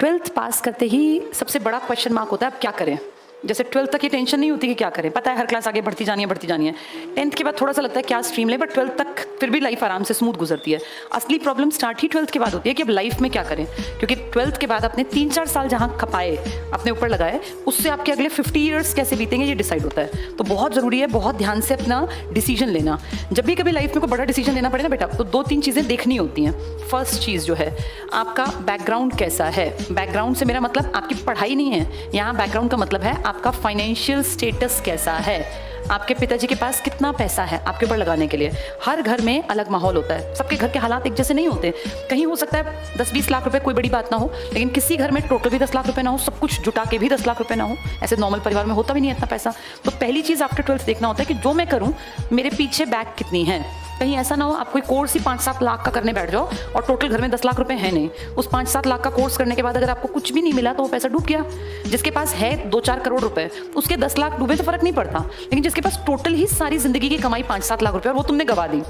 12th पास करते ही सबसे बड़ा क्वेश्चन मार्क होता है अब क्या करें। जैसे 12th तक ये टेंशन नहीं होती कि क्या करें, पता है हर क्लास आगे बढ़ती जानी है। 10th के बाद थोड़ा सा लगता है क्या स्ट्रीम ले, बट 12th तक फिर भी लाइफ आराम से स्मूथ गुजरती है। असली प्रॉब्लम स्टार्ट ही 12th के बाद होती है कि अब लाइफ में क्या करें, क्योंकि 12th के बाद अपने 3-4 साल जहाँ खपाए, अपने ऊपर लगाए, उससे आपके अगले 50 ईयर्स कैसे बीतेंगे ये डिसाइड होता है। तो बहुत ज़रूरी है बहुत ध्यान से अपना डिसीजन लेना। जब भी कभी लाइफ में कोई बड़ा डिसीजन लेना पड़े ना बेटा, तो 2-3 चीज़ें देखनी होती हैं। फर्स्ट चीज़ जो है आपका बैकग्राउंड कैसा है। बैकग्राउंड से मेरा मतलब आपकी पढ़ाई नहीं है, यहाँ बैकग्राउंड का मतलब है आपका फाइनेंशियल स्टेटस कैसा है। आपके पिताजी के पास कितना पैसा है आपके ऊपर लगाने के लिए। हर घर में अलग माहौल होता है, सबके घर के हालात एक जैसे नहीं होते। कहीं हो सकता है 10-20 लाख रुपए कोई बड़ी बात ना हो, लेकिन किसी घर में टोटल भी 10 लाख रुपए ना हो, सब कुछ जुटा के भी 10 लाख रुपए ना हो। ऐसे नॉर्मल परिवार में होता भी नहीं है इतना पैसा। तो पहली चीज़ आफ्टर 12th देखना होता है कि जो मैं करूँ मेरे पीछे बैक कितनी है। कहीं ऐसा ना हो आप कोई कोर्स ही 5-7 लाख का करने बैठ जाओ और टोटल घर में 10 लाख रुपए है नहीं। उस 5-7 लाख का कोर्स करने के बाद अगर आपको कुछ भी नहीं मिला तो वो पैसा डूब गया। जिसके पास है 2-4 करोड़ रुपए, उसके 10 लाख डूबे तो फर्क नहीं पड़ता, लेकिन जिसके पास टोटल ही सारी जिंदगी की कमाई 5-7 लाख रुपए और वो तुमने गवा दी,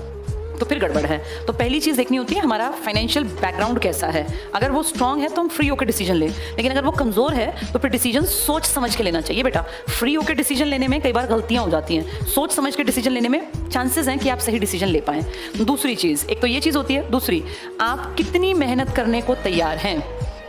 तो फिर गड़बड़ है। तो पहली चीज़ देखनी होती है हमारा फाइनेंशियल बैकग्राउंड कैसा है। अगर वो स्ट्रांग है तो हम फ्री होकर डिसीजन लें, लेकिन अगर वो कमज़ोर है तो फिर डिसीजन सोच समझ के लेना चाहिए बेटा। फ्री होकर डिसीजन लेने में कई बार गलतियां हो जाती हैं, सोच समझ के डिसीजन लेने में चांसेस हैं कि आप सही डिसीजन ले पाएँ। दूसरी चीज़, एक तो ये चीज़ होती है, दूसरी आप कितनी मेहनत करने को तैयार हैं।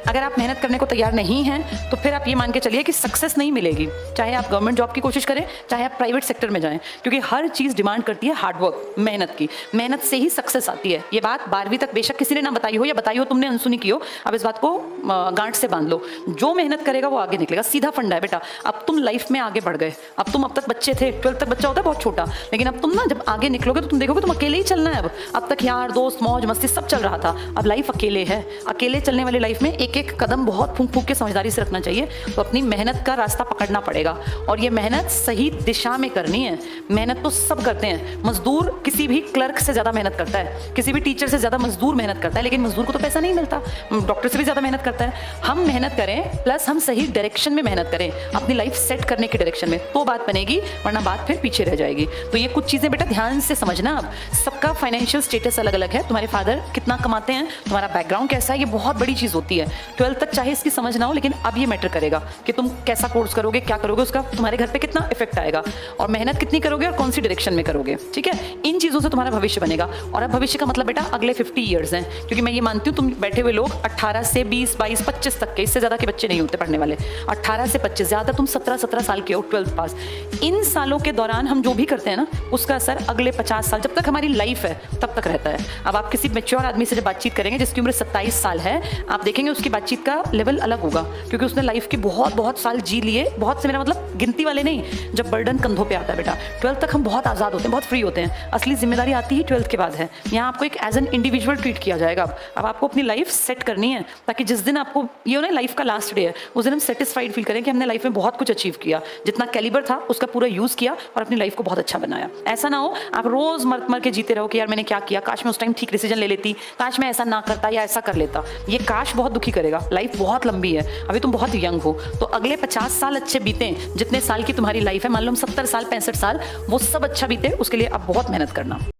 अगर आप मेहनत करने को तैयार नहीं हैं तो फिर आप ये मान के चलिए कि सक्सेस नहीं मिलेगी, चाहे आप गवर्नमेंट जॉब की कोशिश करें, चाहे आप प्राइवेट सेक्टर में जाएं, क्योंकि हर चीज़ डिमांड करती है हार्डवर्क, मेहनत की। मेहनत से ही सक्सेस आती है। ये बात 12वीं तक बेशक किसी ने ना बताई हो या बताई हो तुमने अनसुनी की हो, अब इस बात को गांठ से बांध लो। जो मेहनत करेगा वो आगे निकलेगा, सीधा फंडा है बेटा। अब तुम लाइफ में आगे बढ़ गए, अब तक बच्चे थे, 12th तक बच्चा होता है बहुत छोटा, लेकिन अब तुम ना जब आगे निकलोगे तो तुम देखोगे तुम अकेले ही चलना है। अब तक यार दोस्त मौज मस्ती सब चल रहा था, अब लाइफ अकेले है। अकेले चलने वाली लाइफ में एक एक कदम बहुत फूंक फूंक के समझदारी से रखना चाहिए। तो अपनी मेहनत का रास्ता पकड़ना पड़ेगा, और ये मेहनत सही दिशा में करनी है। मेहनत तो सब करते हैं, मजदूर किसी भी क्लर्क से ज़्यादा मेहनत करता है, किसी भी टीचर से ज़्यादा मजदूर मेहनत करता है, लेकिन मजदूर को तो पैसा नहीं मिलता। डॉक्टर से भी ज़्यादा मेहनत करता है। हम मेहनत करें प्लस हम सही डायरेक्शन में मेहनत करें, अपनी लाइफ सेट करने की डायरेक्शन में, तो बात बनेगी, वरना बात फिर पीछे रह जाएगी। तो ये कुछ चीज़ें बेटा ध्यान से समझना। अब सबका फाइनेंशियल स्टेटस अलग अलग है। तुम्हारे फादर कितना कमाते हैं, तुम्हारा बैकग्राउंड कैसा है, ये बहुत बड़ी चीज़ होती है। 12th तक चाहे इसकी समझ ना हो, लेकिन अब ये मैटर करेगा कि तुम कैसा कोर्स करोगे, क्या करोगे, उसका तुम्हारे घर पे कितना इफेक्ट आएगा, और मेहनत कितनी करोगे और कौन सी डायरेक्शन में करोगे। ठीक है, इन चीज़ों से तुम्हारा भविष्य बनेगा। और अब भविष्य का मतलब बेटा अगले 50 ईयर्स हैं, क्योंकि मैं ये मानती हूँ तुम बैठे हुए लोग 18 से 20, 22, 25 तक के, इससे ज़्यादा के बच्चे नहीं होते पढ़ने वाले। 18 से 25, ज़्यादा तुम 17 साल के हो 12th पास। इन सालों के दौरान हम जो भी करते हैं ना, उसका असर अगले 50 साल, जब तक हमारी लाइफ है तब तक रहता है। अब आप किसी मैच्योर आदमी से जब बातचीत करेंगे जिसकी उम्र 27 साल है, आप देखेंगे उसकी बातचीत का लेवल अलग होगा, क्योंकि उसने लाइफ के बहुत साल जी लिए। बहुत से मेरा मतलब गिनती वाले नहीं, जब बर्डन कंधों पे आता है बेटा। 12th तक हम बहुत आज़ाद होते हैं, बहुत फ्री होते हैं। असली जिम्मेदारी आती ही 12th के बाद है। यहाँ आपको एक एज एन इंडिविजुअल ट्रीट किया जाएगा। अब आपको अपनी लाइफ सेट करनी है, ताकि जिस दिन आपको ये हो ना लाइफ का लास्ट डे है, उस दिन हम सेटिस्फाइड फील करें कि हमने लाइफ में बहुत कुछ अचीव किया, जितना कैलिबर था उसका पूरा यूज़ किया और अपनी लाइफ को बहुत अच्छा बनाया। ऐसा ना हो आप रोज़ मर के जीते रहो कि यार मैंने क्या किया, काश मैं उस टाइम ठीक डिसीजन ले लेती, काश मैं ऐसा ना करता या ऐसा कर लेता। ये काश बहुत दुखी करेगा। लाइफ बहुत लंबी है, अभी तुम बहुत यंग हो, तो अगले 50 साल अच्छे बीते, जितने साल की तुम्हारी लाइफ है, मान लो 70 साल 65 साल, वो सब अच्छा बीते, उसके लिए अब बहुत मेहनत करना।